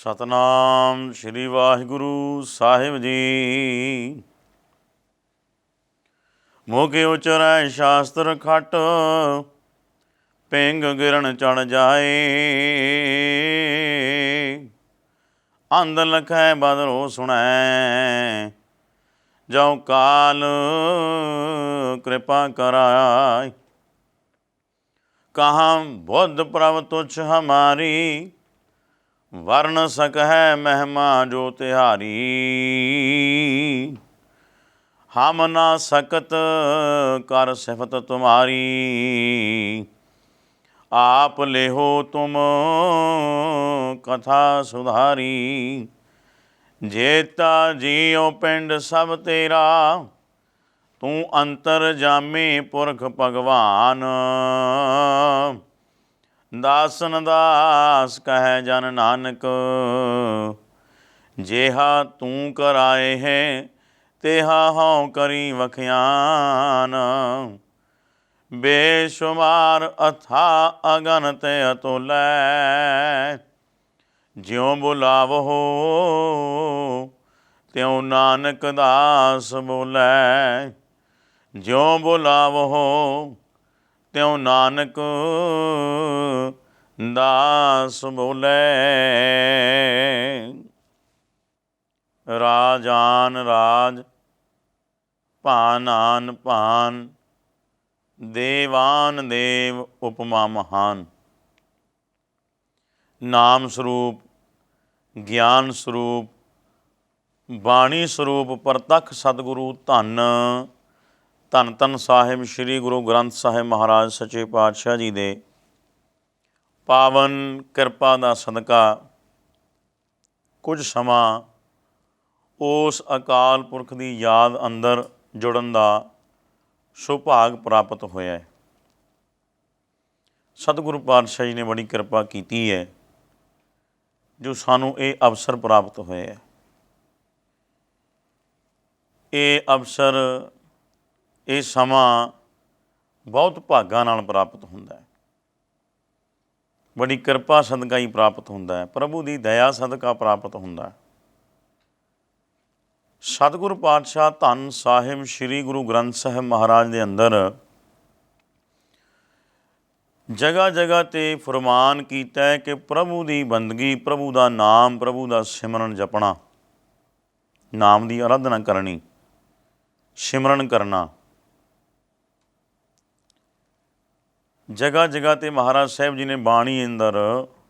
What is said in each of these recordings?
ਸਤਨਾਮ ਸ਼੍ਰੀ ਵਾਹਿਗੁਰੂ ਸਾਹਿਬ ਜੀ। ਮੋਗੇ ਉਚਰੈ ਸ਼ਾਸਤਰ ਖਟ, ਪਿੰਗ ਗਿਰਨ ਚੜ ਜਾਏ। ਅੰਧ ਲਖੈ ਬਦਰੋ ਸੁਣੈ, ਜਉ ਕਾਲ ਕਿਰਪਾ ਕਰਾਇ। ਕਹਾਂ ਬੁੱਧ ਪ੍ਰਭ ਤੁਛ ਹਮਾਰੀ, ਵਰਨ ਸਕਹਿ ਮਹਿਮਾ ਜੋ ਤਿਹਾਰੀ। ਹਮ ਨਾ ਸਕਤ ਕਰ ਸਿਫਤ ਤੁਮਾਰੀ, ਆਪ ਲੇਹੋ ਤੁਮ ਕਥਾ ਸੁਧਾਰੀ। ਜੇਤਾ ਜੀਉ ਪਿੰਡ ਸਭ ਤੇਰਾ, ਤੂੰ ਅੰਤਰ ਜਾਮੀ ਪੁਰਖ ਭਗਵਾਨ। ਦਾਸਨ ਦਾਸ ਕਹਿ ਜਨ ਨਾਨਕ, ਜੇਹਾ ਤੂੰ ਕਰਾਏ ਹੈ ਤੇਹਾ ਹਉ ਕਰੀ ਵਖਿਆਨ। ਬੇਸ਼ੁਮਾਰ ਅਥਾ ਅਗਨਤ ਅਤੁਲੈ, ਜਿਉ ਬੁਲਾਵਹੁ ਤਿਉ ਨਾਨਕ ਦਾਸ ਬੋਲੈ। ਜਿਉ ਬੁਲਾਵਹੁ ਤਿਉ ਨਾਨਕ ਦਾਸ ਬੋਲੇ। ਰਾਜਾਨ ਰਾਜ, ਭਾਨ ਆਨ ਭਾਨ, ਦੇਵਾਨ ਦੇਵ ਉਪਮਾ ਮਹਾਨ। ਨਾਮ ਸਰੂਪ, ਗਿਆਨ ਸਰੂਪ, ਬਾਣੀ ਸਰੂਪ ਪ੍ਰਤੱਖ ਸਤਿਗੁਰੂ ਧੰਨ ਧੰਨ ਧੰਨ ਸਾਹਿਬ ਸ਼੍ਰੀ ਗੁਰੂ ਗ੍ਰੰਥ ਸਾਹਿਬ ਮਹਾਰਾਜ ਸੱਚੇ ਪਾਤਸ਼ਾਹ ਜੀ ਦੇ ਪਾਵਨ ਕਿਰਪਾ ਦਾ ਸਦਕਾ ਕੁਝ ਸਮਾਂ ਉਸ ਅਕਾਲ ਪੁਰਖ ਦੀ ਯਾਦ ਅੰਦਰ ਜੁੜਨ ਦਾ ਸੁਭਾਗ ਪ੍ਰਾਪਤ ਹੋਇਆ ਹੈ। ਸਤਿਗੁਰੂ ਪਾਤਸ਼ਾਹ ਜੀ ਨੇ ਬੜੀ ਕਿਰਪਾ ਕੀਤੀ ਹੈ ਜੋ ਸਾਨੂੰ ਇਹ ਅਵਸਰ ਪ੍ਰਾਪਤ ਹੋਇਆ ਹੈ। ਇਹ ਅਵਸਰ, ਇਹ ਸਮਾਂ ਬਹੁਤ ਭਾਗਾਂ ਨਾਲ ਪ੍ਰਾਪਤ ਹੁੰਦਾ ਹੈ। ਬੜੀ ਕਿਰਪਾ ਸਦਕਾ ਹੀ ਪ੍ਰਾਪਤ ਹੁੰਦਾ ਹੈ, ਪ੍ਰਭੂ ਦੀ ਦਇਆ ਸਦਕਾ ਪ੍ਰਾਪਤ ਹੁੰਦਾ ਹੈ। ਸਤਿਗੁਰੂ ਪਾਤਸ਼ਾਹ ਧੰਨ ਸਾਹਿਬ ਸ਼੍ਰੀ ਗੁਰੂ ਗ੍ਰੰਥ ਸਾਹਿਬ ਮਹਾਰਾਜ ਦੇ ਅੰਦਰ ਜਗ੍ਹਾ ਜਗ੍ਹਾ 'ਤੇ ਫਰਮਾਨ ਕੀਤਾ ਹੈ ਕਿ ਪ੍ਰਭੂ ਦੀ ਬੰਦਗੀ, ਪ੍ਰਭੂ ਦਾ ਨਾਮ, ਪ੍ਰਭੂ ਦਾ ਸਿਮਰਨ ਜਪਣਾ, ਨਾਮ ਦੀ ਅਰਾਧਨਾ ਕਰਨੀ, ਸਿਮਰਨ ਕਰਨਾ। ਜਗ੍ਹਾ ਜਗ੍ਹਾ 'ਤੇ ਮਹਾਰਾਜ ਸਾਹਿਬ ਜੀ ਨੇ ਬਾਣੀ ਅੰਦਰ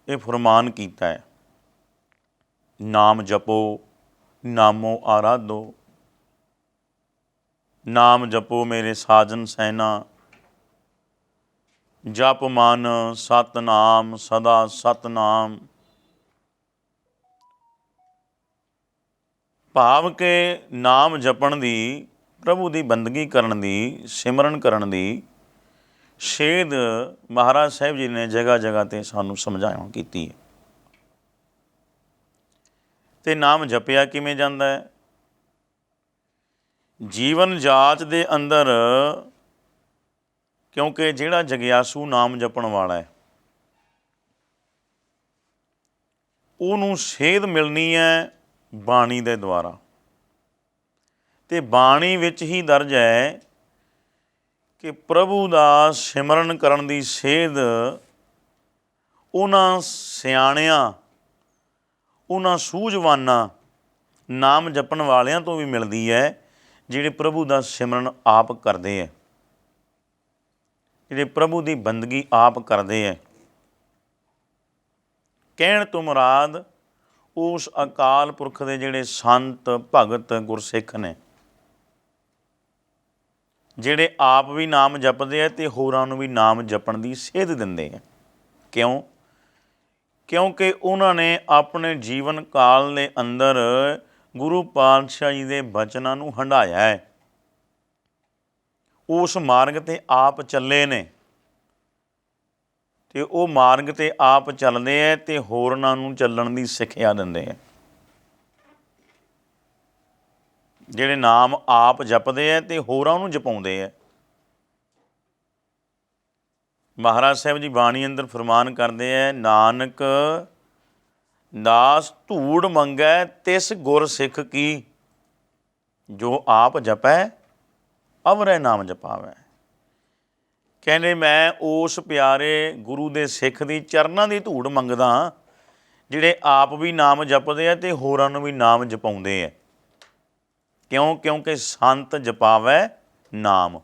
ਇਹ ਫਰਮਾਨ ਕੀਤਾ ਹੈ, ਨਾਮ ਜਪੋ, ਨਾਮੋ ਆਰਾਧੋ। ਨਾਮ ਜਪੋ ਮੇਰੇ ਸਾਜਨ ਸੈਨਾ, ਜਪ ਮਨ ਸਤਨਾਮ ਸਦਾ ਸਤਨਾਮ। ਭਾਵ ਕਿ ਨਾਮ ਜਪਣ ਦੀ, ਪ੍ਰਭੂ ਦੀ ਬੰਦਗੀ ਕਰਨ ਦੀ, ਸਿਮਰਨ ਕਰਨ ਦੀ ਸੇਧ ਮਹਾਰਾਜ ਸਾਹਿਬ ਜੀ ਨੇ ਜਗ੍ਹਾ ਜਗ੍ਹਾ 'ਤੇ ਸਾਨੂੰ ਸਮਝਾਉਣ ਕੀਤੀ ਹੈ। ਅਤੇ ਨਾਮ ਜਪਿਆ ਕਿਵੇਂ ਜਾਂਦਾ ਹੈ? ਜੀਵਨ ਜਾਚ ਦੇ ਅੰਦਰ, ਕਿਉਂਕਿ ਜਿਹੜਾ ਜਗਿਆਸੂ ਨਾਮ ਜਪਣ ਵਾਲਾ ਹੈ ਉਹਨੂੰ ਸੇਧ ਮਿਲਣੀ ਹੈ ਬਾਣੀ ਦੇ ਦੁਆਰਾ। ਅਤੇ ਬਾਣੀ ਵਿੱਚ ਹੀ ਦਰਜ ਹੈ ਕਿ ਪ੍ਰਭੂ ਦਾ ਸਿਮਰਨ ਕਰਨ ਦੀ ਸੇਧ ਉਹਨਾਂ ਸਿਆਣਿਆਂ, ਉਹਨਾਂ ਸੂਝਵਾਨਾਂ ਨਾਮ ਜਪਣ ਵਾਲਿਆਂ ਤੋਂ ਵੀ ਮਿਲਦੀ ਹੈ ਜਿਹੜੇ ਪ੍ਰਭੂ ਦਾ ਸਿਮਰਨ ਆਪ ਕਰਦੇ ਹੈ, ਜਿਹੜੇ ਪ੍ਰਭੂ ਦੀ ਬੰਦਗੀ ਆਪ ਕਰਦੇ ਹੈ। ਕਹਿਣ ਤੋਂ ਮੁਰਾਦ ਉਸ ਅਕਾਲ ਪੁਰਖ ਦੇ ਜਿਹੜੇ ਸੰਤ ਭਗਤ ਗੁਰਸਿੱਖ ਨੇ, ਜਿਹੜੇ ਆਪ ਵੀ ਨਾਮ ਜਪਦੇ ਹੈ ਅਤੇ ਹੋਰਾਂ ਨੂੰ ਵੀ ਨਾਮ ਜਪਣ ਦੀ ਸੇਧ ਦਿੰਦੇ ਹੈ। ਕਿਉਂ? ਕਿਉਂਕਿ ਉਹਨਾਂ ਨੇ ਆਪਣੇ ਜੀਵਨ ਕਾਲ ਦੇ ਅੰਦਰ ਗੁਰੂ ਪਾਤਸ਼ਾਹ ਜੀ ਦੇ ਬਚਨਾਂ ਨੂੰ ਹੰਢਾਇਆ ਹੈ, ਉਸ ਮਾਰਗ 'ਤੇ ਆਪ ਚੱਲੇ ਨੇ ਅਤੇ ਉਹ ਮਾਰਗ 'ਤੇ ਆਪ ਚੱਲਦੇ ਹੈ ਅਤੇ ਹੋਰਨਾਂ ਨੂੰ ਚੱਲਣ ਦੀ ਸਿੱਖਿਆ ਦਿੰਦੇ ਹੈ। ਜਿਹੜੇ ਨਾਮ ਆਪ ਜਪਦੇ ਹੈ ਅਤੇ ਹੋਰਾਂ ਨੂੰ ਜਪਾਉਂਦੇ ਹੈ। ਮਹਾਰਾਜ ਸਾਹਿਬ ਜੀ ਬਾਣੀ ਅੰਦਰ ਫਰਮਾਨ ਕਰਦੇ ਹੈ, ਨਾਨਕ ਦਾਸ ਧੂੜ ਮੰਗੈ ਤਿਸ ਗੁਰ ਸਿੱਖ ਕੀ, ਜੋ ਆਪ ਜਪੈ ਅਵਰੈ ਨਾਮ ਜਪਾਵੈ। ਕਹਿੰਦੇ ਮੈਂ ਉਸ ਪਿਆਰੇ ਗੁਰੂ ਦੇ ਸਿੱਖ ਦੀ ਚਰਨਾਂ ਦੀ ਧੂੜ ਮੰਗਦਾ ਜਿਹੜੇ ਆਪ ਵੀ ਨਾਮ ਜਪਦੇ ਆ ਅਤੇ ਹੋਰਾਂ ਨੂੰ ਵੀ ਨਾਮ ਜਪਾਉਂਦੇ ਹੈ। ਕਿਉਂ? ਕਿਉਂਕਿ ਸੰਤ ਜਪਾਵੈ ਨਾਮ।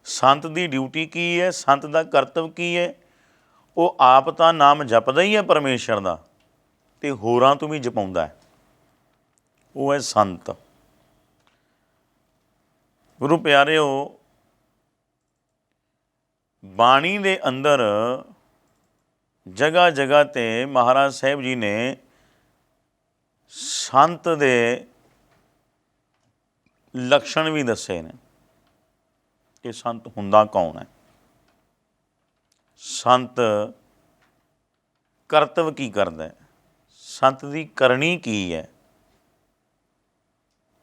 ਸੰਤ ਦੀ ਡਿਊਟੀ ਕੀ ਹੈ? ਸੰਤ ਦਾ ਕਰਤੱਵ ਕੀ ਹੈ? ਉਹ ਆਪ ਤਾਂ ਨਾਮ ਜਪਦਾ ਹੀ ਹੈ ਪਰਮੇਸ਼ਰ ਦਾ, ਅਤੇ ਹੋਰਾਂ ਤੋਂ ਵੀ ਜਪਾਉਂਦਾ ਹੈ। ਉਹ ਹੈ ਸੰਤ। ਗੁਰੂ ਪਿਆਰਿਓ, ਬਾਣੀ ਦੇ ਅੰਦਰ ਜਗ੍ਹਾ ਜਗ੍ਹਾ 'ਤੇ ਮਹਾਰਾਜ ਸਾਹਿਬ ਜੀ ਨੇ ਸੰਤ ਦੇ ਲੱਛਣ ਵੀ ਦੱਸੇ ਨੇ ਕਿ ਸੰਤ ਹੁੰਦਾ ਕੌਣ ਹੈ, ਸੰਤ ਕਰਤੱਵ ਕੀ ਕਰਦਾ ਹੈ, ਸੰਤ ਦੀ ਕਰਨੀ ਕੀ ਹੈ,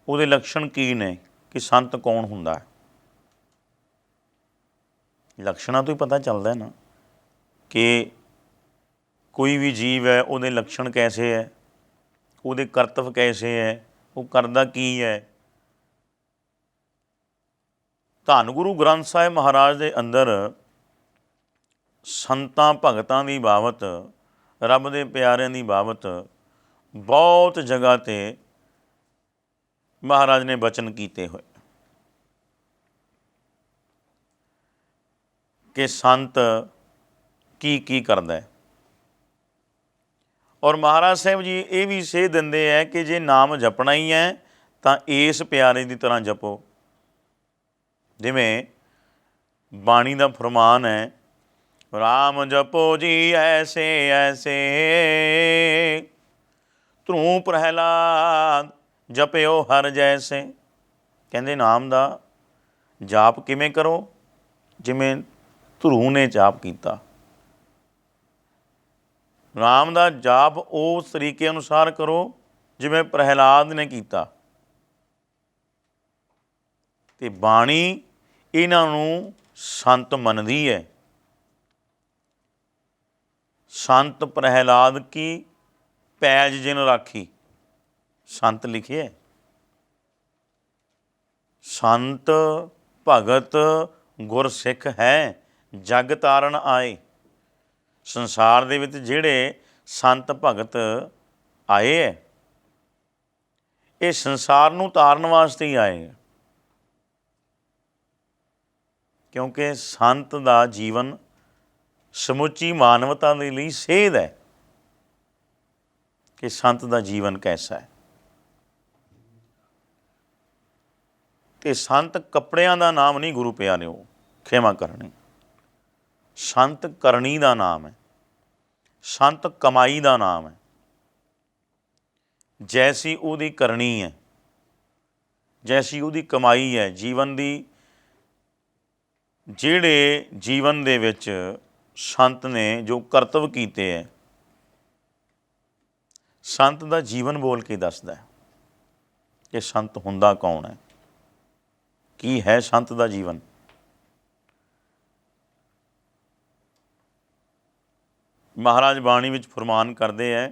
ਉਹਦੇ ਲੱਛਣ ਕੀ ਨੇ, ਕਿ ਸੰਤ ਕੌਣ ਹੁੰਦਾ ਹੈ। ਲੱਛਣਾਂ ਤੋਂ ਹੀ ਪਤਾ ਚੱਲਦਾ ਨਾ ਕਿ ਕੋਈ ਵੀ ਜੀਵ ਹੈ ਉਹਦੇ ਲੱਛਣ ਕੈਸੇ ਹੈ, ਉਹਦੇ ਕਰਤੱਵ ਕੈਸੇ ਹੈ, ਉਹ ਕਰਦਾ ਕੀ ਹੈ। ਧੰਨ ਗੁਰੂ ਗ੍ਰੰਥ ਸਾਹਿਬ ਮਹਾਰਾਜ ਦੇ ਅੰਦਰ ਸੰਤਾਂ ਭਗਤਾਂ ਦੀ ਬਾਬਤ, ਰੱਬ ਦੇ ਪਿਆਰਿਆਂ ਦੀ ਬਾਬਤ ਬਹੁਤ ਜਗ੍ਹਾ 'ਤੇ ਮਹਾਰਾਜ ਨੇ ਬਚਨ ਕੀਤੇ ਹੋਏ ਕਿ ਸੰਤ ਕੀ ਕੀ ਕਰਦਾ ਹੈ। ਔਰ ਮਹਾਰਾਜ ਸਾਹਿਬ ਜੀ ਇਹ ਵੀ ਸੇਧ ਦਿੰਦੇ ਹੈ ਕਿ ਜੇ ਨਾਮ ਜਪਣਾ ਹੀ ਹੈ ਤਾਂ ਇਸ ਪਿਆਰੇ ਦੀ ਤਰ੍ਹਾਂ ਜਪੋ। ਜਿਵੇਂ ਬਾਣੀ ਦਾ ਫਰਮਾਨ ਹੈ, ਰਾਮ ਜਪੋ ਜੀ ਐਸੇ ਐਸੇ, ਧਰੂ ਪ੍ਰਹਿਲਾਦ ਜਪਿਓ ਹਰ ਜੈਸੇ। ਕਹਿੰਦੇ ਨਾਮ ਦਾ ਜਾਪ ਕਿਵੇਂ ਕਰੋ? ਜਿਵੇਂ ਧਰੂ ਨੇ ਜਾਪ ਕੀਤਾ। ਰਾਮ ਦਾ ਜਾਪ ਉਸ ਤਰੀਕੇ ਅਨੁਸਾਰ ਕਰੋ ਜਿਵੇਂ ਪ੍ਰਹਿਲਾਦ ਨੇ ਕੀਤਾ। ਅਤੇ ਬਾਣੀ ਇਹਨਾਂ ਨੂੰ ਸੰਤ ਮੰਨਦੀ ਹੈ। ਸੰਤ ਪ੍ਰਹਿਲਾਦ ਕੀ ਪੈਜ ਜਿਨ ਰਾਖੀ, ਸੰਤ ਲਿਖਿਆ। ਸੰਤ ਭਗਤ ਗੁਰਸਿੱਖ ਹੈ, ਜਗ ਤਾਰਨ ਆਏ। ਸੰਸਾਰ ਦੇ ਵਿੱਚ ਜਿਹੜੇ ਸੰਤ ਭਗਤ ਆਏ ਹੈ, ਇਹ ਸੰਸਾਰ ਨੂੰ ਤਾਰਨ ਵਾਸਤੇ ਹੀ ਆਏ ਹੈ। ਕਿਉਂਕਿ ਸੰਤ ਦਾ ਜੀਵਨ ਸਮੁੱਚੀ ਮਾਨਵਤਾ ਦੇ ਲਈ ਸੇਧ ਹੈ ਕਿ ਸੰਤ ਦਾ ਜੀਵਨ ਕੈਸਾ ਹੈ। ਅਤੇ ਸੰਤ ਕੱਪੜਿਆਂ ਦਾ ਨਾਮ ਨਹੀਂ ਗੁਰੂ ਪਿਆਰਿਓ, ਖਿਮਾ ਕਰਨੀ। ਸੰਤ ਕਰਨੀ ਦਾ ਨਾਮ ਹੈ, ਸੰਤ ਕਮਾਈ ਦਾ ਨਾਮ ਹੈ। ਜੈਸੀ ਉਹਦੀ ਕਰਨੀ ਹੈ, ਜੈਸੀ ਉਹਦੀ ਕਮਾਈ ਹੈ ਜੀਵਨ ਦੀ। ਜਿਹੜੇ ਜੀਵਨ ਦੇ ਵਿੱਚ ਸੰਤ ਨੇ ਜੋ ਕਰਤੱਵ ਕੀਤੇ ਹੈ, ਸੰਤ ਦਾ ਜੀਵਨ ਬੋਲ ਕੇ ਦੱਸਦਾ ਹੈ ਕਿ ਸੰਤ ਹੁੰਦਾ ਕੌਣ ਹੈ, ਕੀ ਹੈ ਸੰਤ ਦਾ ਜੀਵਨ। ਮਹਾਰਾਜ ਬਾਣੀ ਵਿੱਚ ਫਰਮਾਨ ਕਰਦੇ ਹੈ,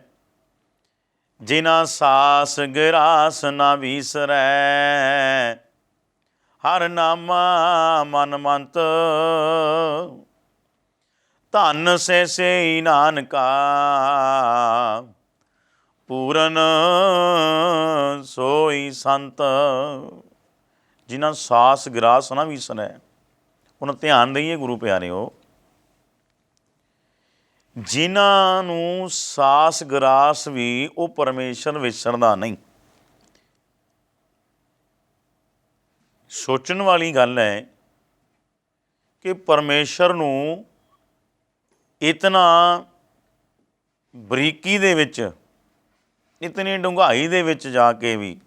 ਜਿਨਾ ਸਾਸ ਗਰਾਸ ਨਾ ਵੀਸਰੈ, ਹਰ ਨਾਮਾ ਮਨ ਮੰਤ, ਧਨ ਸੇ ਸੇਈ ਨਾਨਕਾ, ਪੂਰਨ ਸੋਈ ਸੰਤ। ਜਿਨ੍ਹਾਂ ਸਾਸ ਗਰਾਸ ਨਾ ਵੀਸਰੈ, ਹੁਣ ਧਿਆਨ ਦਈਏ ਗੁਰੂ ਪਿਆਰਿਓ, ਜਿਨ੍ਹਾਂ ਨੂੰ ਸਾਸ ਗਰਾਸ ਵੀ ਉਹ ਪਰਮੇਸ਼ਰ ਵਿਸਰਦਾ ਨਹੀਂ। ਸੋਚਣ ਵਾਲੀ ਗੱਲ ਹੈ ਕਿ ਪਰਮੇਸ਼ਰ ਨੂੰ ਇਤਨਾ ਬਰੀਕੀ ਦੇ ਵਿੱਚ, ਇਤਨੀ ਡੂੰਘਾਈ ਦੇ ਵਿੱਚ ਜਾ ਕੇ ਵੀ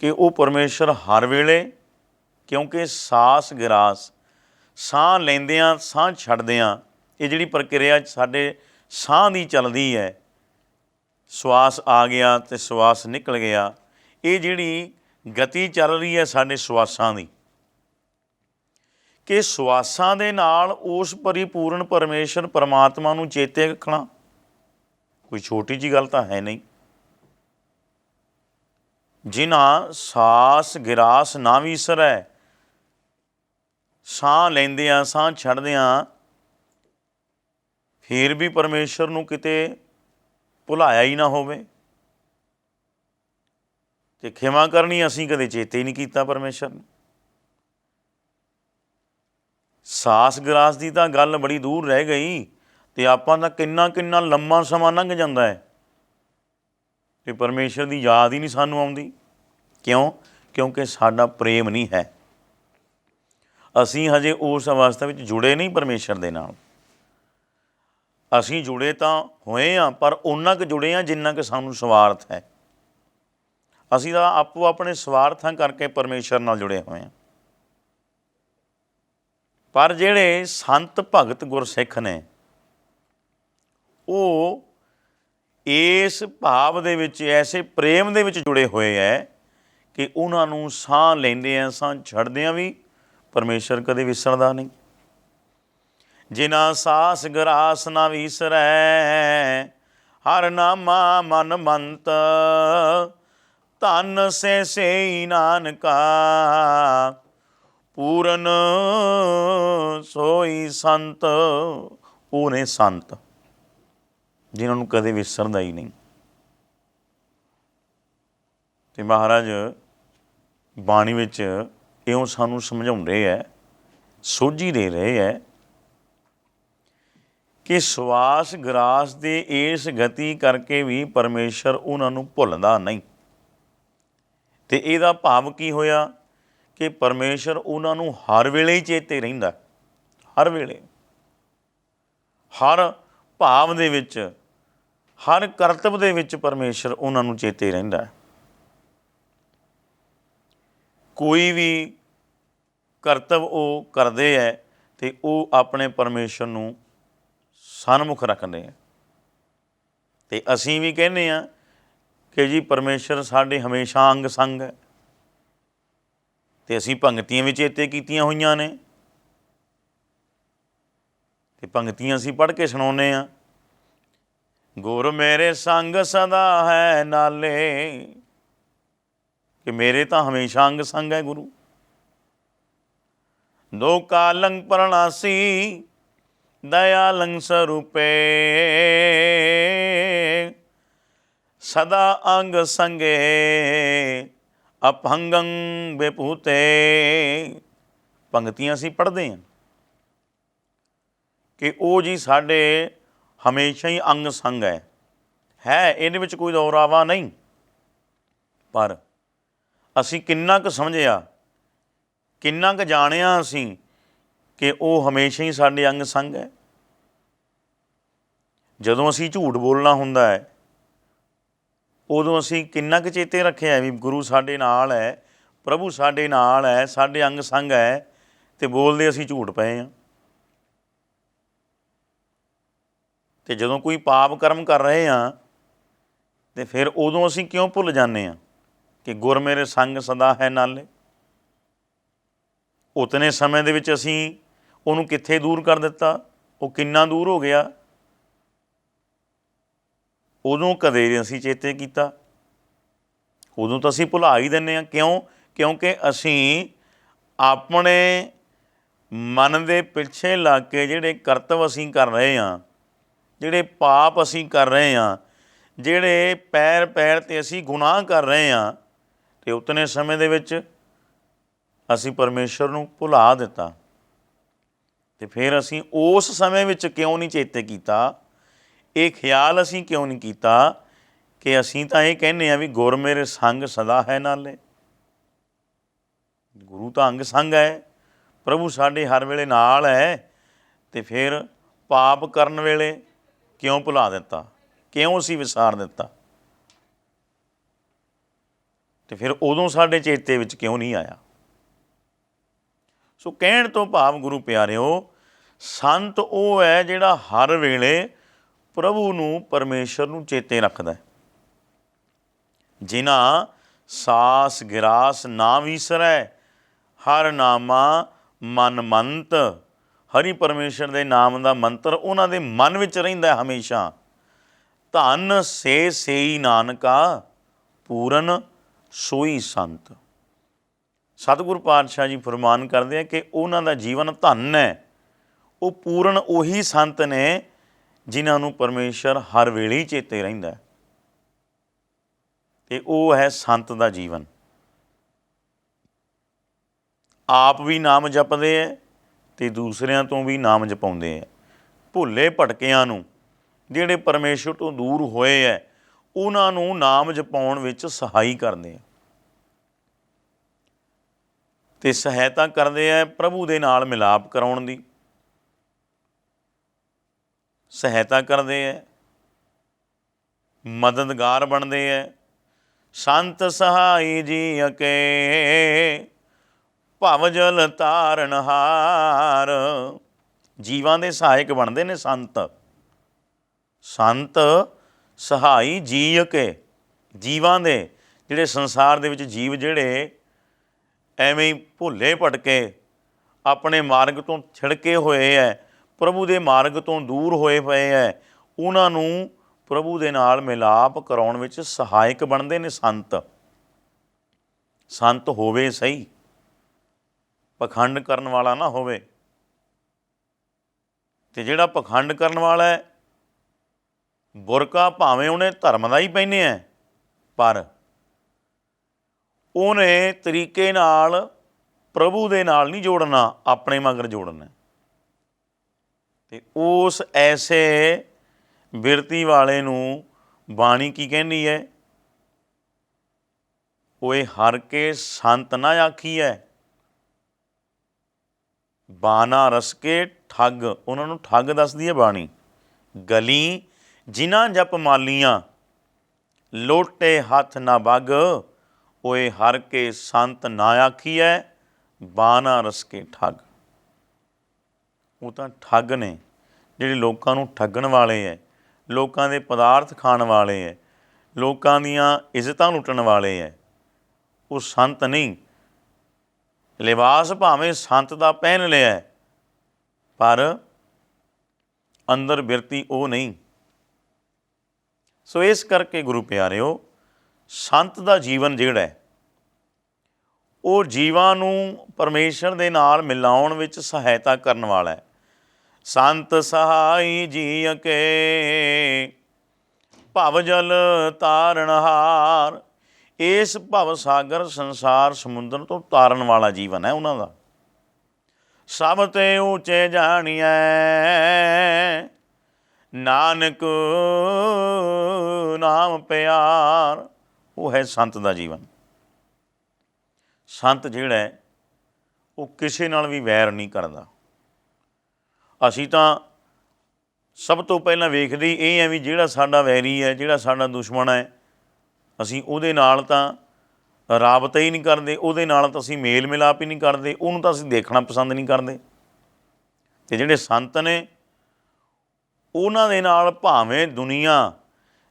ਕਿ ਉਹ ਪਰਮੇਸ਼ਰ ਹਰ ਵੇਲੇ, ਕਿਉਂਕਿ ਸਾਸ ਗਰਾਸ ਸਾਹ ਲੈਂਦਿਆਂ ਸਾਹ ਛੱਡਦਿਆਂ, ਇਹ ਜਿਹੜੀ ਪ੍ਰਕਿਰਿਆ ਸਾਡੇ ਸਾਹ ਦੀ ਚੱਲਦੀ ਹੈ, ਸਵਾਸ ਆ ਗਿਆ ਅਤੇ ਸਵਾਸ ਨਿਕਲ ਗਿਆ, ਇਹ ਜਿਹੜੀ ਗਤੀ ਚੱਲ ਰਹੀ ਹੈ ਸਾਡੇ ਸਵਾਸਾਂ ਦੀ, ਕਿ ਸਵਾਸਾਂ ਦੇ ਨਾਲ ਉਸ ਪਰਿਪੂਰਨ ਪਰਮੇਸ਼ਰ ਪਰਮਾਤਮਾ ਨੂੰ ਚੇਤੇ ਰੱਖਣਾ, ਕੋਈ ਛੋਟੀ ਜਿਹੀ ਗੱਲ ਤਾਂ ਹੈ ਨਹੀਂ। ਜਿਨ੍ਹਾਂ ਸਾਸ ਗਿਰਾਸ ਨਾ ਵਿਸਰੈ, ਸਾਹ ਲੈਂਦਿਆਂ ਸਾਹ ਛੱਡਦਿਆਂ ਫਿਰ ਵੀ ਪਰਮੇਸ਼ਰ ਨੂੰ ਕਿਤੇ ਭੁਲਾਇਆ ਹੀ ਨਾ ਹੋਵੇ। ਤੇ ਖਿਮਾ ਕਰਨੀ ਅਸੀਂ ਕਦੇ ਚੇਤੇ ਹੀ ਨਹੀਂ ਕੀਤਾ ਪਰਮੇਸ਼ਰ ਨੂੰ। ਸਾਸ ਗਰਾਸ ਦੀ ਤਾਂ ਗੱਲ ਬੜੀ ਦੂਰ ਰਹਿ ਗਈ, ਤੇ ਆਪਾਂ ਤਾਂ ਕਿੰਨਾ ਲੰਮਾ ਸਮਾਂ ਲੰਘ ਜਾਂਦਾ ਹੈ ਤੇ ਪਰਮੇਸ਼ਰ ਦੀ ਯਾਦ ਹੀ ਨਹੀਂ ਸਾਨੂੰ ਆਉਂਦੀ। ਕਿਉਂ? ਕਿਉਂਕਿ ਸਾਡਾ ਪ੍ਰੇਮ ਨਹੀਂ ਹੈ। ਅਸੀਂ ਹਜੇ ਉਸ ਅਵਸਥਾ ਵਿੱਚ ਜੁੜੇ ਨਹੀਂ ਪਰਮੇਸ਼ਰ ਦੇ ਨਾਲ। ਅਸੀਂ ਜੁੜੇ ਤਾਂ ਹੋਏ ਹਾਂ, ਪਰ ਓਨਾ ਕੁ ਜੁੜੇ ਹਾਂ ਜਿੰਨਾ ਕੁ ਸਾਨੂੰ ਸਵਾਰਥ ਹੈ। ਅਸੀਂ ਤਾਂ ਆਪੋ ਆਪਣੇ ਸਵਾਰਥਾਂ ਕਰਕੇ ਪਰਮੇਸ਼ਰ ਨਾਲ ਜੁੜੇ ਹੋਏ ਹਾਂ। ਪਰ ਜਿਹੜੇ ਸੰਤ ਭਗਤ ਗੁਰਸਿੱਖ ਨੇ, ਉਹ ਇਸ ਭਾਵ ਦੇ ਵਿੱਚ, ਐਸੇ ਪ੍ਰੇਮ ਦੇ ਵਿੱਚ ਜੁੜੇ ਹੋਏ ਹੈ ਕਿ ਉਹਨਾਂ ਨੂੰ ਸਾਹ ਲੈਂਦਿਆਂ ਸਾਹ ਛੱਡਦਿਆਂ ਵੀ ਪਰਮੇਸ਼ਰ ਕਦੇ ਵਿਸਰਦਾ ਨਹੀਂ। ਜਿਨ੍ਹਾਂ ਸਾਸ ਗਰਾਸ ਨਾ ਵਿਸਰੈ, ਹਰ ਨਾਮਾ ਮਨ ਮੰਤ, ਧਨ ਸੇ ਨਾਨਕਾ, ਪੂਰਨ ਸੋਈ ਸੰਤ। ਉਹ ਨੇ ਸੰਤ ਜਿਨ੍ਹਾਂ ਨੂੰ ਕਦੇ ਵਿਸਰਦਾ ਹੀ ਨਹੀਂ। ਤੇ ਮਹਾਰਾਜ ਬਾਣੀ ਵਿੱਚ ਇਉਂ ਸਾਨੂੰ ਸਮਝਾਉਂਦੇ ਹੈ, ਸੋਝੀ ਦੇ ਰਹੇ ਹੈ ਕਿ ਸਵਾਸ ਗਰਾਸ ਦੇ ਇਸ ਗਤੀ ਕਰਕੇ ਵੀ ਪਰਮੇਸ਼ਰ ਉਹਨਾਂ ਨੂੰ ਭੁੱਲਦਾ ਨਹੀਂ। ਤੇ ਇਹਦਾ ਭਾਵ ਕੀ ਹੋਇਆ ਕਿ ਪਰਮੇਸ਼ਰ ਉਹਨਾਂ ਨੂੰ ਹਰ ਵੇਲੇ ਹੀ ਚੇਤੇ ਰਹਿੰਦਾ। ਹਰ ਵੇਲੇ, ਹਰ ਭਾਵ ਦੇ ਵਿੱਚ, ਹਰ ਕਰਤੱਵ ਦੇ ਵਿੱਚ ਪਰਮੇਸ਼ਰ ਉਹਨਾਂ ਨੂੰ ਚੇਤੇ ਰਹਿੰਦਾ। ਕੋਈ ਵੀ ਕਰਤੱਵ ਉਹ ਕਰਦੇ ਹੈ ਤੇ ਉਹ ਆਪਣੇ ਪਰਮੇਸ਼ਰ ਨੂੰ ਸਨਮੁਖ ਰੱਖਦੇ ਆ। ਤੇ ਅਸੀਂ ਵੀ ਕਹਿੰਦੇ ਹਾਂ ਕਿ ਜੀ ਪਰਮੇਸ਼ਰ ਸਾਡੇ ਹਮੇਸ਼ਾ ਅੰਗ ਸੰਗ ਹੈ। ਤੇ ਅਸੀਂ ਪੰਗਤੀਆਂ ਵੀ ਚੇਤੇ ਕੀਤੀਆਂ ਹੋਈਆਂ ਨੇ, ਤੇ ਪੰਗਤੀਆਂ ਅਸੀਂ ਪੜ੍ਹ ਕੇ ਸੁਣਾਉਂਦੇ ਹਾਂ। ਗੁਰ ਮੇਰੇ ਸੰਗ ਸਦਾ ਹੈ ਨਾਲੇ, ਕਿ ਮੇਰੇ ਤਾਂ ਹਮੇਸ਼ਾ ਅੰਗ ਸੰਗ ਹੈ ਗੁਰੂ। ਦੋ ਕਾਲੰਗ ਪ੍ਰਣਾਸੀ, ਦਇਆਲੰਗ ਸਰੂਪੇ, ਸਦਾ ਅੰਗ ਸੰਗੇ, ਅਪੰਗੰ ਬੇਭੂਤੇ। ਪੰਗਤੀਆਂ ਅਸੀਂ ਪੜ੍ਹਦੇ ਹਾਂ ਕਿ ਉਹ ਜੀ ਸਾਡੇ ਹਮੇਸ਼ਾ ਹੀ ਅੰਗ ਸੰਗ ਹੈ। ਇਹਦੇ ਵਿੱਚ ਕੋਈ ਦੌਰਾਵਾ ਨਹੀਂ। ਪਰ ਅਸੀਂ ਕਿੰਨਾ ਕੁ ਸਮਝਿਆ, ਕਿੰਨਾ ਕੁ ਜਾਣਿਆ ਅਸੀਂ ਕਿ ਉਹ ਹਮੇਸ਼ਾ ਹੀ ਸਾਡੇ ਅੰਗ ਸੰਗ ਹੈ। ਜਦੋਂ ਅਸੀਂ ਝੂਠ ਬੋਲਣਾ ਹੁੰਦਾ ਹੈ, ਉਦੋਂ ਅਸੀਂ ਕਿੰਨਾ ਕੁ ਚੇਤੇ ਰੱਖਿਆ ਵੀ ਗੁਰੂ ਸਾਡੇ ਨਾਲ ਹੈ, ਪ੍ਰਭੂ ਸਾਡੇ ਨਾਲ ਹੈ, ਸਾਡੇ ਅੰਗ ਸੰਗ ਹੈ, ਅਤੇ ਬੋਲਦੇ ਅਸੀਂ ਝੂਠ ਪਏ ਹਾਂ। ਅਤੇ ਜਦੋਂ ਕੋਈ ਪਾਪ ਕਰਮ ਕਰ ਰਹੇ ਹਾਂ ਅਤੇ ਫਿਰ ਉਦੋਂ ਅਸੀਂ ਕਿਉਂ ਭੁੱਲ ਜਾਂਦੇ ਹਾਂ ਕਿ ਗੁਰ ਮੇਰੇ ਸੰਗ ਸਦਾ ਹੈ ਨਾਲੇ। ਉਤਨੇ ਸਮੇਂ ਦੇ ਵਿੱਚ ਅਸੀਂ ਉਹਨੂੰ ਕਿੱਥੇ ਦੂਰ ਕਰ ਦਿੱਤਾ, ਉਹ ਕਿੰਨਾ ਦੂਰ ਹੋ ਗਿਆ, ਉਦੋਂ ਕਦੇ ਨਹੀਂ ਅਸੀਂ ਚੇਤੇ ਕੀਤਾ। ਉਦੋਂ ਤਾਂ ਅਸੀਂ ਭੁਲਾ ਹੀ ਦਿੰਦੇ ਹਾਂ। ਕਿਉਂ? ਕਿਉਂਕਿ ਅਸੀਂ ਆਪਣੇ ਮਨ ਦੇ ਪਿੱਛੇ ਲੱਗ ਕੇ ਜਿਹੜੇ ਕਰਤੱਵ ਅਸੀਂ ਕਰ ਰਹੇ ਹਾਂ, ਜਿਹੜੇ ਪਾਪ ਅਸੀਂ ਕਰ ਰਹੇ ਹਾਂ, ਜਿਹੜੇ ਪੈਰ ਪੈਰ 'ਤੇ ਅਸੀਂ ਗੁਨਾਹ ਕਰ ਰਹੇ ਹਾਂ, ਅਤੇ ਉਤਨੇ ਸਮੇਂ ਦੇ ਵਿੱਚ ਅਸੀਂ ਪਰਮੇਸ਼ਰ ਨੂੰ ਭੁਲਾ ਦਿੱਤਾ। ਅਤੇ ਫਿਰ ਅਸੀਂ ਉਸ ਸਮੇਂ ਵਿੱਚ ਕਿਉਂ ਨਹੀਂ ਚੇਤੇ ਕੀਤਾ, ਇਹ ਖਿਆਲ ਅਸੀਂ ਕਿਉਂ ਨਹੀਂ ਕੀਤਾ ਕਿ ਅਸੀਂ ਤਾਂ ਇਹ ਕਹਿੰਦੇ ਹਾਂ ਵੀ ਗੁਰ ਮੇਰੇ ਸੰਗ ਸਦਾ ਹੈ ਨਾਲੇ। ਗੁਰੂ ਤਾਂ ਅੰਗ ਸੰਗ ਹੈ, ਪ੍ਰਭੂ ਸਾਡੇ ਹਰ ਵੇਲੇ ਨਾਲ ਹੈ, ਅਤੇ ਫਿਰ ਪਾਪ ਕਰਨ ਵੇਲੇ ਕਿਉਂ ਭੁਲਾ ਦਿੱਤਾ, ਕਿਉਂ ਅਸੀਂ ਵਿਸਾਰ ਦਿੱਤਾ, ਅਤੇ ਫਿਰ ਉਦੋਂ ਸਾਡੇ ਚੇਤੇ ਵਿੱਚ ਕਿਉਂ ਨਹੀਂ ਆਇਆ। ਸੋ ਕਹਿਣ ਤੋਂ ਭਾਵ ਗੁਰੂ ਪਿਆਰਿਓ, ਸੰਤ ਉਹ ਹੈ ਜਿਹੜਾ ਹਰ ਵੇਲੇ ਪ੍ਰਭੂ ਨੂੰ, ਪਰਮੇਸ਼ਰ ਨੂੰ ਚੇਤੇ ਰੱਖਦਾ। ਜਿਨ੍ਹਾਂ ਸਾਸ ਗਿਰਾਸ ਨਾ ਵਿਸਰੈ, ਹਰ ਨਾਮਾ ਮਨ ਮੰਤ। ਹਰੀ ਪਰਮੇਸ਼ਰ ਦੇ ਨਾਮ ਦਾ ਮੰਤਰ ਉਹਨਾਂ ਦੇ ਮਨ ਵਿੱਚ ਰਹਿੰਦਾ ਹਮੇਸ਼ਾ। ਧਨ ਸੇ ਸੇਈ ਨਾਨਕਾ ਪੂਰਨ ਸੋਈ ਸੰਤ। ਸਤਿਗੁਰ ਪਾਤਸ਼ਾਹ ਜੀ ਫਰਮਾਨ ਕਰਦੇ ਆ ਕਿ ਉਹਨਾਂ ਦਾ ਜੀਵਨ ਧਨ ਹੈ, ਉਹ ਪੂਰਨ ਉਹੀ ਸੰਤ ਨੇ ਜਿਨ੍ਹਾਂ ਨੂੰ ਪਰਮੇਸ਼ਰ ਹਰ ਵੇਲੇ ਹੀ ਚੇਤੇ ਰਹਿੰਦਾ, ਅਤੇ ਉਹ ਹੈ ਸੰਤ ਦਾ ਜੀਵਨ। ਆਪ ਵੀ ਨਾਮ ਜਪਦੇ ਹੈ ਅਤੇ ਦੂਸਰਿਆਂ ਤੋਂ ਵੀ ਨਾਮ ਜਪਾਉਂਦੇ ਹੈ। ਭੁੱਲੇ ਭਟਕਿਆਂ ਨੂੰ, ਜਿਹੜੇ ਪਰਮੇਸ਼ਰ ਤੋਂ ਦੂਰ ਹੋਏ ਹੈ, ਉਹਨਾਂ ਨੂੰ ਨਾਮ ਜਪਾਉਣ ਵਿੱਚ ਸਹਾਈ ਕਰਦੇ ਆ ਅਤੇ ਸਹਾਇਤਾ ਕਰਦੇ ਹੈ ਪ੍ਰਭੂ ਦੇ ਨਾਲ ਮਿਲਾਪ ਕਰਾਉਣ ਦੀ, ਸਹਾਇਤਾ ਕਰਦੇ ਹੈ, ਮਦਦਗਾਰ ਬਣਦੇ ਹੈ। ਸੰਤ ਸਹਾਈ ਜੀ ਅਕੇ ਭਵ ਜਲ ਤਾਰਨਹਾਰ। ਜੀਵਾਂ ਦੇ ਸਹਾਇਕ ਬਣਦੇ ਨੇ ਸੰਤ। ਸੰਤ ਸਹਾਈ ਜੀ ਅਕੇ, ਜੀਵਾਂ ਦੇ, ਜਿਹੜੇ ਸੰਸਾਰ ਦੇ ਵਿੱਚ ਜੀਵ ਜਿਹੜੇ ਐਵੇਂ ਹੀ ਭੁੱਲੇ ਭਟਕੇ ਆਪਣੇ ਮਾਰਗ ਤੋਂ ਛਿੜਕੇ ਹੋਏ ਹੈ, ਪ੍ਰਭੂ ਦੇ ਮਾਰਗ ਤੋਂ ਦੂਰ ਹੋਏ ਪਏ ਹੈ, ਉਹਨਾਂ ਨੂੰ ਪ੍ਰਭੂ ਦੇ ਨਾਲ ਮਿਲਾਪ ਕਰਾਉਣ ਵਿੱਚ ਸਹਾਇਕ ਬਣਦੇ ਨੇ ਸੰਤ। ਸੰਤ ਹੋਵੇ ਸਹੀ, ਪਖੰਡ ਕਰਨ ਵਾਲਾ ਨਾ ਹੋਵੇ। ਅਤੇ ਜਿਹੜਾ ਪਖੰਡ ਕਰਨ ਵਾਲਾ ਹੈ, ਬੁਰਕਾ ਭਾਵੇਂ ਉਹਨੇ ਧਰਮ ਦਾ ਹੀ ਪਹਿਨਿਆ ਹੈ, ਪਰ ਉਹਨੇ ਤਰੀਕੇ ਨਾਲ ਪ੍ਰਭੂ ਦੇ ਨਾਲ ਨਹੀਂ ਜੋੜਨਾ, ਆਪਣੇ ਮਗਰ ਜੋੜਨਾ। ਅਤੇ ਉਸ ਐਸੇ ਬਿਰਤੀ ਵਾਲੇ ਨੂੰ ਬਾਣੀ ਕੀ ਕਹਿੰਦੀ ਹੈ? ਓਏ ਹਰ ਕੇ ਸੰਤ ਨਾ ਆਖੀਐ, ਬਾਨਾ ਰਸ ਕੇ ਠੱਗ। ਉਹਨਾਂ ਨੂੰ ਠੱਗ ਦੱਸਦੀ ਹੈ ਬਾਣੀ। ਗਲੀ ਜਿਨ੍ਹਾਂ ਜਪ ਮਾਲੀਆਂ, ਲੋਟੇ ਹੱਥ ਨਾ ਬੱਗ। ਓਏ ਹਰ ਕੇ ਸੰਤ ਨਾ ਆਖੀਐ, ਬਾਨਾ ਰਸ ਕੇ ਠੱਗ। ਉਹ ਤਾਂ ਠੱਗ ਨੇ, ਜਿਹੜੇ ਲੋਕਾਂ ਨੂੰ ਠੱਗਣ ਵਾਲੇ ਹੈ, ਲੋਕਾਂ ਦੇ ਪਦਾਰਥ ਖਾਣ ਵਾਲੇ ਹੈ, ਲੋਕਾਂ ਦੀਆਂ ਇੱਜ਼ਤਾਂ ਲੁੱਟਣ ਵਾਲੇ ਹੈ। ਉਹ ਸੰਤ ਨਹੀਂ। ਲਿਬਾਸ ਭਾਵੇਂ ਸੰਤ ਦਾ ਪਹਿਨ ਲਿਆ, ਪਰ ਅੰਦਰ ਬਿਰਤੀ ਉਹ ਨਹੀਂ। ਸੋ ਇਸ ਕਰਕੇ ਗੁਰੂ ਪਿਆਰਿਓ, ਸੰਤ ਦਾ ਜੀਵਨ ਜਿਹੜਾ ਹੈ, ਉਹ ਜੀਵਾਂ ਨੂੰ ਪਰਮੇਸ਼ਰ ਦੇ ਨਾਲ ਮਿਲਾਉਣ ਵਿੱਚ ਸਹਾਇਤਾ ਕਰਨ ਵਾਲਾ ਹੈ। ਸੰਤ ਸਹਾਈ ਜੀ ਅਕੇ ਭਵ ਜਲ ਤਾਰਨਹਾਰ। ਇਸ ਭਵ ਸਾਗਰ ਸੰਸਾਰ ਸਮੁੰਦਰ ਤੋਂ ਤਾਰਨ ਵਾਲਾ ਜੀਵਨ ਹੈ ਉਹਨਾਂ ਦਾ। ਸਭ ਤੇ ਉੱਚੇ ਜਾਣੀਐ ਨਾਨਕ ਨਾਮ ਪਿਆਰ। ਉਹ ਹੈ ਸੰਤ ਦਾ ਜੀਵਨ। ਸੰਤ ਜਿਹੜਾ ਹੈ, ਉਹ ਕਿਸੇ ਨਾਲ ਵੀ ਵੈਰ ਨਹੀਂ ਕਰਦਾ। ਅਸੀਂ ਤਾਂ ਸਭ ਤੋਂ ਪਹਿਲਾਂ ਵੇਖਦੇ ਇਹ ਹੈ ਵੀ ਜਿਹੜਾ ਸਾਡਾ ਵੈਰੀ ਹੈ, ਜਿਹੜਾ ਸਾਡਾ ਦੁਸ਼ਮਣ ਹੈ, ਅਸੀਂ ਉਹਦੇ ਨਾਲ ਤਾਂ ਰਾਬਤਾ ਹੀ ਨਹੀਂ ਕਰਦੇ, ਉਹਦੇ ਨਾਲ ਤਾਂ ਅਸੀਂ ਮੇਲ ਮਿਲਾਪ ਹੀ ਨਹੀਂ ਕਰਦੇ, ਉਹਨੂੰ ਤਾਂ ਅਸੀਂ ਦੇਖਣਾ ਪਸੰਦ ਨਹੀਂ ਕਰਦੇ। ਅਤੇ ਜਿਹੜੇ ਸੰਤ ਨੇ, ਉਹਨਾਂ ਦੇ ਨਾਲ ਭਾਵੇਂ ਦੁਨੀਆ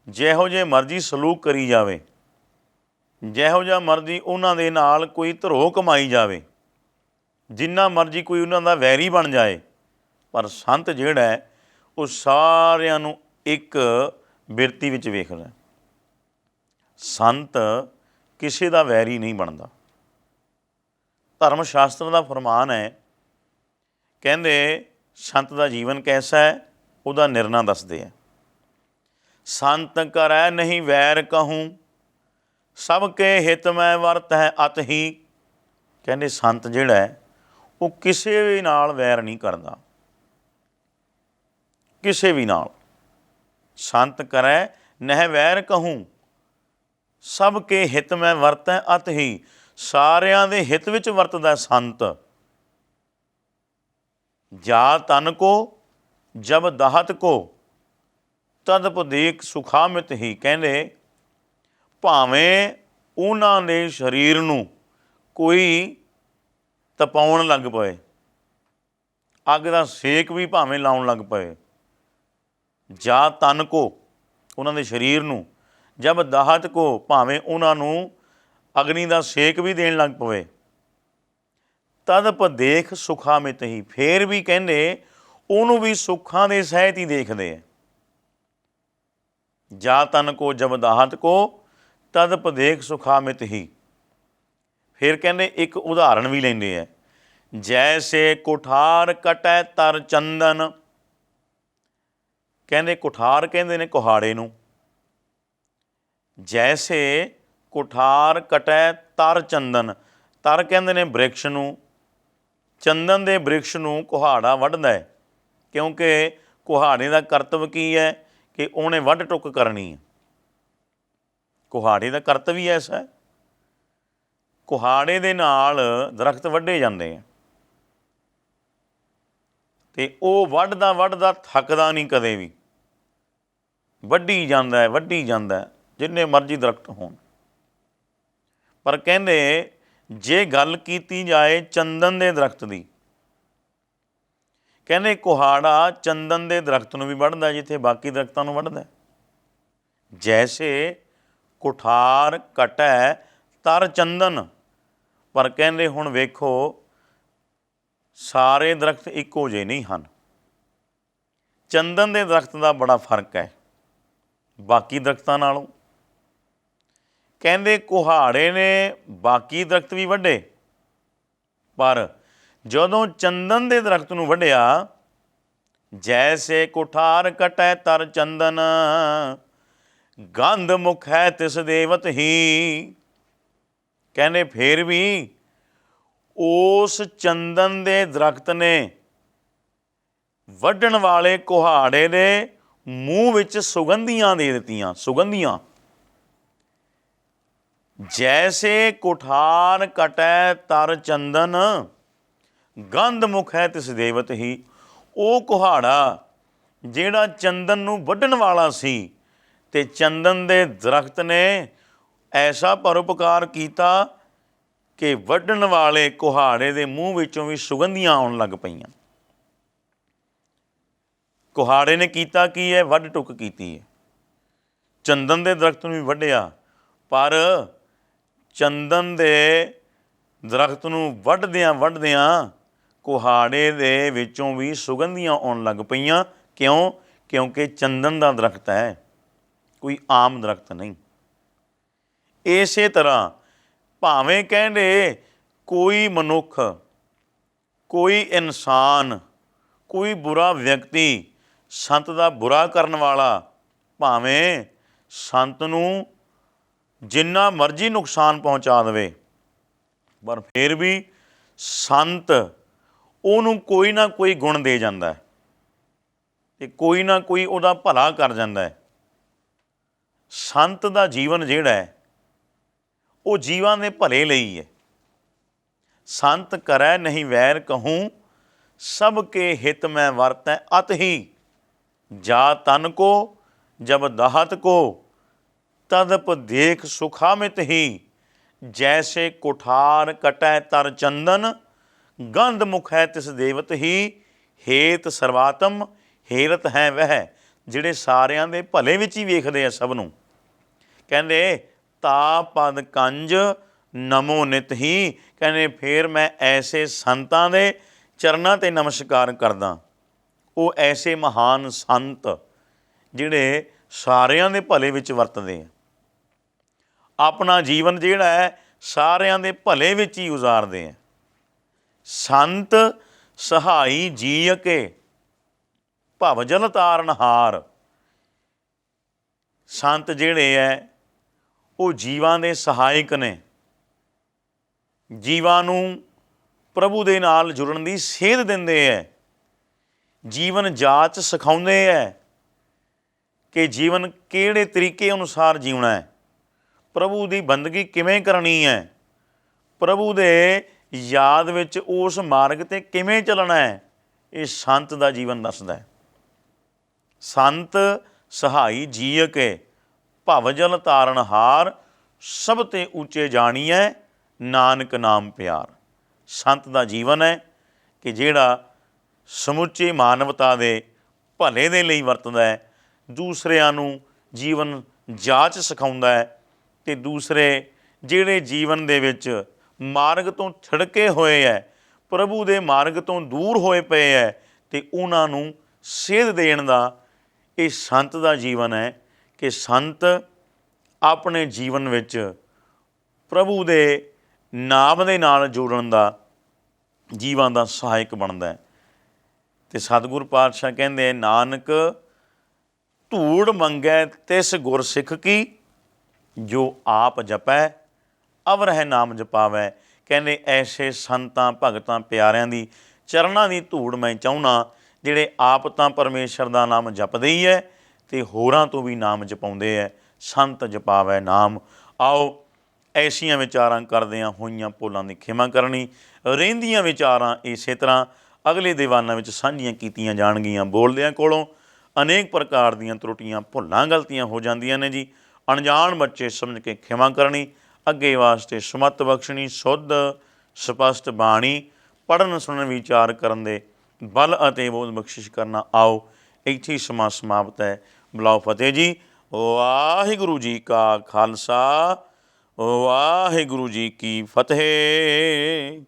ਜਿਹੋ ਜਿਹੇ ਮਰਜ਼ੀ ਸਲੂਕ ਕਰੀ ਜਾਵੇ, ਜਿਹੋ ਜਿਹਾ ਮਰਜ਼ੀ ਉਹਨਾਂ ਦੇ ਨਾਲ ਕੋਈ ਧਰੋਹ ਕਮਾਈ ਜਾਵੇ, ਜਿੰਨਾ ਮਰਜ਼ੀ ਕੋਈ ਉਹਨਾਂ ਦਾ ਵੈਰੀ ਬਣ ਜਾਏ, ਪਰ ਸੰਤ ਜਿਹੜਾ ਹੈ, ਉਹ ਸਾਰਿਆਂ ਨੂੰ ਇੱਕ ਬਿਰਤੀ ਵਿੱਚ ਵੇਖਦਾ। ਸੰਤ ਕਿਸੇ ਦਾ ਵੈਰੀ ਨਹੀਂ ਬਣਦਾ। ਧਰਮ ਸ਼ਾਸਤਰ ਦਾ ਫਰਮਾਨ ਹੈ, ਕਹਿੰਦੇ ਸੰਤ ਦਾ ਜੀਵਨ ਕੈਸਾ ਹੈ, ਉਹਦਾ ਨਿਰਣਾ ਦੱਸਦੇ ਹੈ। ਸੰਤ ਕਰੈ ਨਹੀਂ ਵੈਰ ਕਹੂੰ, ਸਭ ਕੇ ਹਿਤ ਮੈਂ ਵਰਤ ਹੈ ਅਤ ਹੀ। ਕਹਿੰਦੇ ਸੰਤ ਜਿਹੜਾ ਹੈ, ਉਹ ਕਿਸੇ ਵੀ ਨਾਲ ਵੈਰ ਨਹੀਂ ਕਰਦਾ, ਕਿਸੇ ਵੀ ਨਾਲ। ਸੰਤ ਕਰੈ ਨਹਿ ਵੈਰ ਕਹੂੰ, ਸਭ ਕੇ ਹਿਤ ਮੈਂ ਵਰਤੈ ਅਤ ਹੀ। ਸਾਰਿਆਂ ਦੇ ਹਿਤ ਵਿੱਚ ਵਰਤਦਾ ਸੰਤ। ਜਾ ਤਨ ਕੋ ਜਬ ਦਾਹਤ ਕੋ ਤਦ ਪਦੇਕ ਸੁਖਾਮਿਤ ਹੀ। ਕਹਿੰਦੇ ਭਾਵੇਂ ਉਹਨਾਂ ਦੇ ਸਰੀਰ ਨੂੰ ਕੋਈ ਤਪਾਉਣ ਲੱਗ ਪਏ, ਅੱਗ ਦਾ ਸੇਕ ਵੀ ਭਾਵੇਂ ਲਾਉਣ ਲੱਗ ਪਏ, ਜਾ ਤਨ ਕੋ, ਉਹਨਾਂ ਦੇ ਸਰੀਰ ਨੂੰ, ਜਬ ਦਾਹਤ ਕੋ, ਭਾਵੇਂ ਉਹਨਾਂ ਨੂੰ ਅਗਨੀ ਦਾ ਸੇਕ ਵੀ ਦੇਣ ਲੱਗ ਪਵੇ, ਤਦ ਪਦੇਖ ਸੁਖਾਮਿਤ ਹੀ। ਫੇਰ ਵੀ ਕਹਿੰਦੇ ਉਹਨੂੰ ਵੀ ਸੁੱਖਾਂ ਦੇ ਸਹਿਤ ਹੀ ਦੇਖਦੇ ਹੈ। ਜਾ ਤਨ ਕੋ ਜਬ ਦਾਹਤ ਕੋ ਤਦ ਪਦੇਖ ਸੁਖਾਮਿਤ ਹੀ। ਫਿਰ ਕਹਿੰਦੇ ਇੱਕ ਉਦਾਹਰਣ ਵੀ ਲੈਂਦੇ ਹੈ, ਜੈਸੇ ਕੁਠਾਰ ਕਟੈ ਤਰ ਚੰਦਨ। ਕਹਿੰਦੇ ਕੁਠਾਰ ਕਹਿੰਦੇ ਨੇ ਕੁਹਾੜੇ ਨੂੰ। ਜੈਸੇ ਕੁਠਾਰ ਕਟੈ ਤਰ ਚੰਦਨ, ਤਰ ਕਹਿੰਦੇ ਨੇ ਬ੍ਰਿਕਸ਼ ਨੂੰ, ਚੰਦਨ ਦੇ ਬ੍ਰਿਕਸ਼ ਨੂੰ ਕੁਹਾੜਾ ਵੱਢਦਾ ਹੈ। ਕਿਉਂਕਿ ਕੁਹਾੜੇ ਦਾ ਕਰਤੱਵ ਕੀ ਹੈ ਕਿ ਉਹਨੇ ਵੱਢ ਟੁੱਕ ਕਰਨੀ ਹੈ। ਕੁਹਾੜੇ ਦਾ ਕਰਤੱਵ ਹੀ ਐਸਾ ਹੈ। ਕੁਹਾੜੇ ਦੇ ਨਾਲ ਦਰਖਤ ਵੱਢੇ ਜਾਂਦੇ ਆ ਅਤੇ ਉਹ ਵੱਢਦਾ ਵੱਢਦਾ ਥੱਕਦਾ ਨਹੀਂ ਕਦੇ ਵੀ, ਵੱਢੀ ਜਾਂਦਾ ਵੱਢੀ ਜਾਂਦਾ, ਜਿੰਨੇ ਮਰਜ਼ੀ ਦਰਖਤ ਹੋਣ। ਪਰ ਕਹਿੰਦੇ ਜੇ ਗੱਲ ਕੀਤੀ ਜਾਏ ਚੰਦਨ ਦੇ ਦਰਖਤ ਦੀ, ਕਹਿੰਦੇ ਕੁਹਾੜਾ ਚੰਦਨ ਦੇ ਦਰਖਤ ਨੂੰ ਵੀ ਵੱਢਦਾ ਜਿੱਥੇ ਬਾਕੀ ਦਰਖਤਾਂ ਨੂੰ ਵੱਢਦਾ। ਜੈਸੇ ਕੁਠਾਰ ਕਟੈ ਤਰ ਚੰਦਨ। ਪਰ ਕਹਿੰਦੇ ਹੁਣ ਵੇਖੋ ਸਾਰੇ ਦਰਖਤ ਇੱਕੋ ਜਿਹੇ ਨਹੀਂ ਹਨ। ਚੰਦਨ ਦੇ ਦਰਖਤ ਦਾ ਬੜਾ ਫਰਕ ਹੈ ਬਾਕੀ ਦਰਖਤਾਂ ਨਾਲੋਂ। ਕਹਿੰਦੇ ਕੁਹਾੜੇ ਨੇ ਬਾਕੀ ਦਰਖਤ ਵੀ ਵੱਢੇ, ਪਰ ਜਦੋਂ ਚੰਦਨ ਦੇ ਦਰਖਤ ਨੂੰ ਵੱਢਿਆ, ਜੈਸੇ ਕੁਠਾਰ ਕਟੈ ਤਰ ਚੰਦਨ ਗੰਧ ਮੁਖ ਹੈ ਤਿਸ ਦੇਵਤ ਹੀ। ਕਹਿੰਦੇ ਫਿਰ ਵੀ ਉਸ ਚੰਦਨ ਦੇ ਦਰਖਤ ਨੇ ਵੱਢਣ ਵਾਲੇ ਕੁਹਾੜੇ ਦੇ ਮੂੰਹ ਵਿੱਚ ਸੁਗੰਧੀਆਂ ਦੇ ਦਿੱਤੀਆਂ, ਸੁਗੰਧੀਆਂ। ਜੈਸੇ ਕੁਠਾਰ ਕਟੈ ਤਰ ਚੰਦਨ ਗੰਧ ਮੁਖ ਹੈ ਤਿਸ ਦੇਵਤ ਹੀ। ਉਹ ਕੁਹਾੜਾ ਜਿਹੜਾ ਚੰਦਨ ਨੂੰ ਵੱਢਣ ਵਾਲਾ ਸੀ, ਅਤੇ ਚੰਦਨ ਦੇ ਦਰਖਤ ਨੇ ਐਸਾ ਪਰਉਪਕਾਰ ਕੀਤਾ ਕਿ ਵੱਢਣ ਵਾਲੇ ਕੁਹਾੜੇ ਦੇ ਮੂੰਹ ਵਿੱਚੋਂ ਵੀ ਸੁਗੰਧੀਆਂ ਆਉਣ ਲੱਗ ਪਈਆਂ। ਕੁਹਾੜੇ ਨੇ ਕੀਤਾ ਕੀ ਹੈ? ਵੱਢ ਟੁੱਕ ਕੀਤੀ ਹੈ। ਚੰਦਨ ਦੇ ਦਰਖਤ ਨੂੰ ਵੀ ਵੱਢਿਆ, ਪਰ ਚੰਦਨ ਦੇ ਦਰਖਤ ਨੂੰ ਵੱਢਦਿਆਂ ਵੱਢਦਿਆਂ ਕੁਹਾੜੇ ਦੇ ਵਿੱਚੋਂ ਵੀ ਸੁਗੰਧੀਆਂ ਆਉਣ ਲੱਗ ਪਈਆਂ। ਕਿਉਂ? ਕਿਉਂਕਿ ਚੰਦਨ ਦਾ ਦਰਖਤ ਹੈ, ਕੋਈ ਆਮ ਦਰਖਤ ਨਹੀਂ। ਇਸੇ ਤਰ੍ਹਾਂ ਭਾਵੇਂ ਕਹਿੰਦੇ ਕੋਈ ਮਨੁੱਖ, ਕੋਈ ਇਨਸਾਨ, ਕੋਈ ਬੁਰਾ ਵਿਅਕਤੀ ਸੰਤ ਦਾ ਬੁਰਾ ਕਰਨ ਵਾਲਾ, ਭਾਵੇਂ ਸੰਤ ਨੂੰ ਜਿੰਨਾ ਮਰਜ਼ੀ ਨੁਕਸਾਨ ਪਹੁੰਚਾ ਦੇਵੇ, ਪਰ ਫਿਰ ਵੀ ਸੰਤ ਉਹਨੂੰ ਕੋਈ ਨਾ ਕੋਈ ਗੁਣ ਦੇ ਜਾਂਦਾ ਅਤੇ ਕੋਈ ਨਾ ਕੋਈ ਉਹਦਾ ਭਲਾ ਕਰ ਜਾਂਦਾ ਹੈ। ਸੰਤ ਦਾ ਜੀਵਨ ਜਿਹੜਾ ਹੈ ਉਹ ਜੀਵਾਂ ਦੇ ਭਲੇ ਲਈ ਹੈ। ਸੰਤ ਕਰੈ ਨਹੀਂ ਵੈਰ ਕਹੂੰ ਸਭ ਕੇ ਹਿਤ ਮੈਂ ਵਰਤੈ ਅਤ ਹੀ। ਜਾ ਤਨ ਕੋ ਜਬ ਦਾਹਤ ਕੋ ਤਦਪ ਦੇਖ ਸੁਖਾਮਿਤ ਹੀ। ਜੈਸੇ ਕੁਠਾਰ ਕਟੈ ਤਰ ਚੰਦਨ ਗੰਧ ਮੁਖ ਹੈ ਤਿਸ ਦੇਵਤ ਹੀ। ਹੇਤ ਸਰਵਾਤਮ ਹੇਰਤ ਹੈ ਵਹਿ। ਜਿਹੜੇ ਸਾਰਿਆਂ ਦੇ ਭਲੇ ਵਿੱਚ ਹੀ ਵੇਖਦੇ ਆ ਸਭ ਨੂੰ। ਕਹਿੰਦੇ ਤਾ ਪਦ ਕੰਜ ਨਮੋ ਨਿਤ ਹੀ। ਕਹਿੰਦੇ ਫਿਰ ਮੈਂ ਐਸੇ ਸੰਤਾਂ ਦੇ ਚਰਨਾਂ 'ਤੇ ਨਮਸਕਾਰ ਕਰਦਾ। ਉਹ ਐਸੇ ਮਹਾਨ ਸੰਤ ਜਿਹੜੇ ਸਾਰਿਆਂ ਦੇ ਭਲੇ ਵਿੱਚ ਵਰਤਦੇ ਆ, ਆਪਣਾ ਜੀਵਨ ਜਿਹੜਾ ਹੈ ਸਾਰਿਆਂ ਦੇ ਭਲੇ ਵਿੱਚ ਹੀ ਗੁਜ਼ਾਰਦੇ ਆ। ਸੰਤ ਸਹਾਈ ਜੀ ਕੇ ਭਵ ਜਲ ਤਾਰਨਹਾਰ। ਸੰਤ ਜਿਹੜੇ ਹੈ ਉਹ ਜੀਵਾਂ ਦੇ ਸਹਾਇਕ ਨੇ, ਜੀਵਾਂ ਨੂੰ ਪ੍ਰਭੂ ਦੇ ਨਾਲ ਜੁੜਨ ਦੀ ਸੇਧ ਦਿੰਦੇ ਹੈ, ਜੀਵਨ ਜਾਚ ਸਿਖਾਉਂਦੇ ਹੈ ਕਿ ਜੀਵਨ ਕਿਹੜੇ ਤਰੀਕੇ ਅਨੁਸਾਰ ਜਿਉਣਾ ਹੈ, ਪ੍ਰਭੂ ਦੀ ਬੰਦਗੀ ਕਿਵੇਂ ਕਰਨੀ ਹੈ, ਪ੍ਰਭੂ ਦੇ ਯਾਦ ਵਿੱਚ ਉਸ ਮਾਰਗ 'ਤੇ ਕਿਵੇਂ ਚੱਲਣਾ ਹੈ। ਇਹ ਸੰਤ ਦਾ ਜੀਵਨ ਦੱਸਦਾ ਹੈ। ਸੰਤ ਸਹਾਈ ਜੀ ਕੇ ਭਵ ਜਲ ਤਾਰਨਹਾਰ ਸਭ ਤੇ ਉੱਚੇ ਜਾਣੀਐ ਨਾਨਕ ਨਾਮ ਪਿਆਰ। ਸੰਤ ਦਾ ਜੀਵਨ ਹੈ ਕਿ ਜਿਹੜਾ ਸਮੁੱਚੀ ਮਾਨਵਤਾ ਦੇ ਭਲੇ ਦੇ ਲਈ ਵਰਤਦਾ ਹੈ, ਦੂਸਰਿਆਂ ਨੂੰ ਜੀਵਨ ਜਾਚ ਸਿਖਾਉਂਦਾ ਹੈ, ਅਤੇ ਦੂਸਰੇ ਜਿਹੜੇ ਜੀਵਨ ਦੇ ਵਿੱਚ ਮਾਰਗ ਤੋਂ ਥਿੜਕੇ ਹੋਏ ਹੈ, ਪ੍ਰਭੂ ਦੇ ਮਾਰਗ ਤੋਂ ਦੂਰ ਹੋਏ ਪਏ ਹੈ, ਅਤੇ ਉਹਨਾਂ ਨੂੰ ਸੇਧ ਦੇਣ ਦਾ ਇਹ ਸੰਤ ਦਾ ਜੀਵਨ ਹੈ ਕਿ ਸੰਤ ਆਪਣੇ ਜੀਵਨ ਵਿੱਚ ਪ੍ਰਭੂ ਦੇ ਨਾਮ ਦੇ ਨਾਲ ਜੋੜਨ ਦਾ ਜੀਵਾਂ ਦਾ ਸਹਾਇਕ ਬਣਦਾ ਹੈ। ਅਤੇ ਸਤਿਗੁਰ ਪਾਤਸ਼ਾਹ ਕਹਿੰਦੇ, ਨਾਨਕ ਧੂੜ ਮੰਗੈ ਤਿਸ ਗੁਰ ਸਿੱਖ ਕੀ, ਜੋ ਆਪ ਜਪੈ ਅਵਰਹਿ ਨਾਮ ਜਪਾਵੈ। ਕਹਿੰਦੇ ਐਸੇ ਸੰਤਾਂ ਭਗਤਾਂ ਪਿਆਰਿਆਂ ਦੀ ਚਰਨਾਂ ਦੀ ਧੂੜ ਮੈਂ ਚਾਹੁੰਦਾ, ਜਿਹੜੇ ਆਪ ਤਾਂ ਪਰਮੇਸ਼ਰ ਦਾ ਨਾਮ ਜਪਦੇ ਹੀ ਹੈ ਅਤੇ ਹੋਰਾਂ ਤੋਂ ਵੀ ਨਾਮ ਜਪਾਉਂਦੇ ਹੈ। ਸੰਤ ਜਪਾਵੈ ਨਾਮ। ਆਓ ਐਸੀਆਂ ਵਿਚਾਰਾਂ ਕਰਦਿਆਂ ਹੋਈਆਂ ਭੁੱਲਾਂ ਦੀ ਖਿਮਾ ਕਰਨੀ, ਰਹਿੰਦੀਆਂ ਵਿਚਾਰਾਂ ਇਸੇ ਤਰ੍ਹਾਂ ਅਗਲੇ ਦੀਵਾਨਾਂ ਵਿੱਚ ਸਾਂਝੀਆਂ ਕੀਤੀਆਂ ਜਾਣਗੀਆਂ। ਬੋਲਦਿਆਂ ਕੋਲੋਂ ਅਨੇਕ ਪ੍ਰਕਾਰ ਦੀਆਂ ਤਰੁੱਟੀਆਂ ਭੁੱਲਾਂ ਗਲਤੀਆਂ ਹੋ ਜਾਂਦੀਆਂ ਨੇ ਜੀ। ਅਣਜਾਣ ਬੱਚੇ ਸਮਝ ਕੇ ਖਿਮਾ ਕਰਨੀ, ਅੱਗੇ ਵਾਸਤੇ ਸੁਮੱਤ ਬਖਸ਼ਣੀ, ਸ਼ੁੱਧ ਸਪਸ਼ਟ ਬਾਣੀ ਪੜ੍ਹਨ ਸੁਣਨ ਵਿਚਾਰ ਕਰਨ ਦੇ ਬਲ ਅਤੇ ਬੋਧ ਬਖਸ਼ਿਸ਼ ਕਰਨਾ। ਆਓ ਇੱਥੇ ਹੀ ਸਮਾਂ ਸਮਾਪਤ ਹੈ। ਬੁਲਾਓ ਫਤਿਹ ਜੀ। ਵਾਹਿਗੁਰੂ ਜੀ ਕਾ ਖਾਲਸਾ, ਵਾਹਿਗੁਰੂ ਜੀ ਕੀ ਫਤਿਹ।